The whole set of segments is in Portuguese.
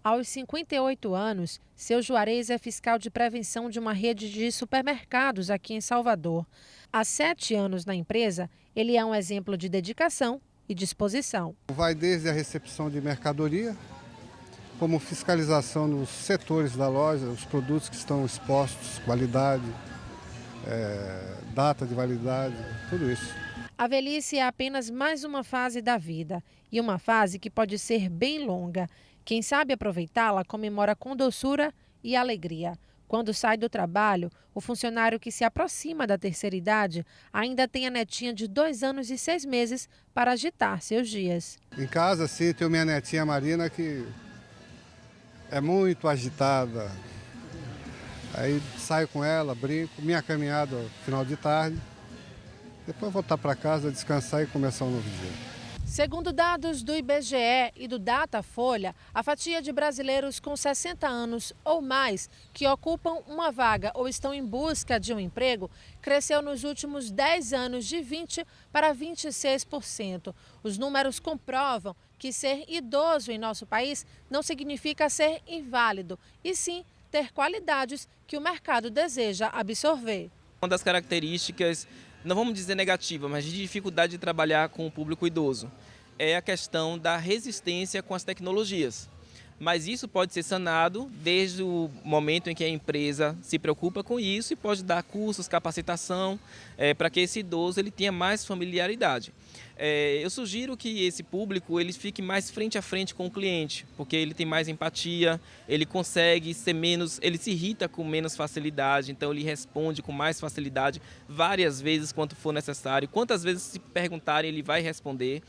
Aos 58 anos, seu Juarez é fiscal de prevenção de uma rede de supermercados aqui em Salvador. Há 7 anos na empresa, ele é um exemplo de dedicação e disposição. Vai desde a recepção de mercadoria, como fiscalização nos setores da loja, os produtos que estão expostos, qualidade, data de validade, tudo isso. A velhice é apenas mais uma fase da vida e uma fase que pode ser bem longa. Quem sabe aproveitá-la comemora com doçura e alegria. Quando sai do trabalho, o funcionário que se aproxima da terceira idade ainda tem a netinha de 2 anos e 6 meses para agitar seus dias. Em casa, sim, tenho minha netinha Marina, que é muito agitada. Aí saio com ela, brinco, minha caminhada no final de tarde. Depois voltar para casa, descansar e começar um novo dia. Segundo dados do IBGE e do Datafolha, a fatia de brasileiros com 60 anos ou mais que ocupam uma vaga ou estão em busca de um emprego cresceu nos últimos 10 anos de 20% para 26%. Os números comprovam que ser idoso em nosso país não significa ser inválido, e sim ter qualidades que o mercado deseja absorver. Uma das características, não vamos dizer negativa, mas de dificuldade de trabalhar com o público idoso, é a questão da resistência com as tecnologias. Mas isso pode ser sanado desde o momento em que a empresa se preocupa com isso e pode dar cursos, capacitação, para que esse idoso ele tenha mais familiaridade. Eu sugiro que esse público ele fique mais frente a frente com o cliente, porque ele tem mais empatia, ele consegue ser menos, ele se irrita com menos facilidade, então ele responde com mais facilidade várias vezes quanto for necessário. Quantas vezes se perguntarem, ele vai responder.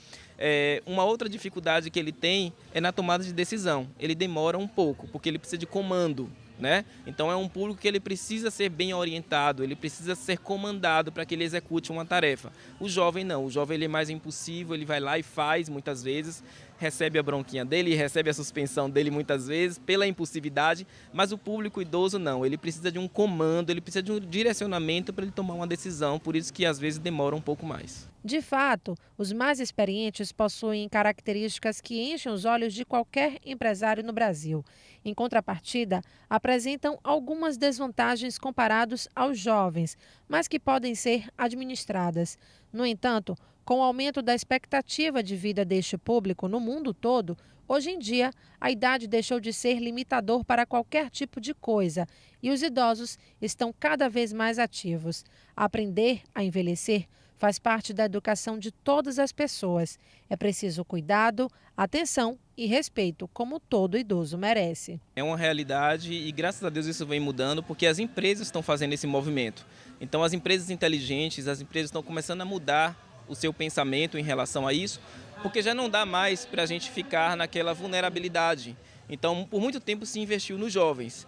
Uma outra dificuldade que ele tem é na tomada de decisão. Ele demora um pouco, porque ele precisa de comando, né? Então é um público que ele precisa ser bem orientado, ele precisa ser comandado para que ele execute uma tarefa. O jovem não, o jovem ele é mais impulsivo, ele vai lá e faz muitas vezes, recebe a bronquinha dele, recebe a suspensão dele muitas vezes pela impulsividade, mas o público idoso não, ele precisa de um comando, ele precisa de um direcionamento para ele tomar uma decisão, por isso que às vezes demora um pouco mais. De fato, os mais experientes possuem características que enchem os olhos de qualquer empresário no Brasil. Em contrapartida, apresentam algumas desvantagens comparados aos jovens, mas que podem ser administradas. No entanto, com o aumento da expectativa de vida deste público no mundo todo, hoje em dia, a idade deixou de ser limitador para qualquer tipo de coisa e os idosos estão cada vez mais ativos. Aprender a envelhecer faz parte da educação de todas as pessoas. É preciso cuidado, atenção e respeito, como todo idoso merece. É uma realidade e graças a Deus isso vem mudando porque as empresas estão fazendo esse movimento. Então as empresas inteligentes, as empresas estão começando a mudar o seu pensamento em relação a isso, porque já não dá mais para a gente ficar naquela vulnerabilidade. Então por muito tempo se investiu nos jovens.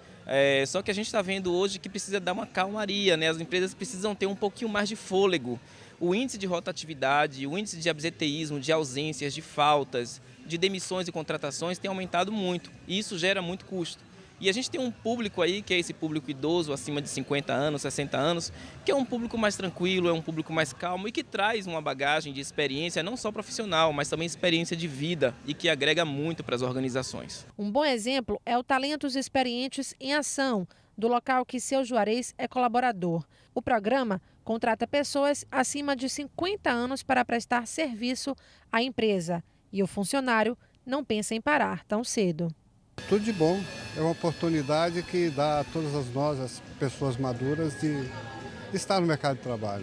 Só que a gente está vendo hoje que precisa dar uma calmaria, né? As empresas precisam ter um pouquinho mais de fôlego. O índice de rotatividade, o índice de absenteísmo, de ausências, de faltas, de demissões e contratações tem aumentado muito e isso gera muito custo. E a gente tem um público aí, que é esse público idoso, acima de 50 anos, 60 anos, que é um público mais tranquilo, é um público mais calmo e que traz uma bagagem de experiência, não só profissional, mas também experiência de vida e que agrega muito para as organizações. Um bom exemplo é o Talentos Experientes em Ação, do local que seu Juarez é colaborador. O programa contrata pessoas acima de 50 anos para prestar serviço à empresa e o funcionário não pensa em parar tão cedo. Tudo de bom, é uma oportunidade que dá a todas nós, as pessoas maduras, de estar no mercado de trabalho.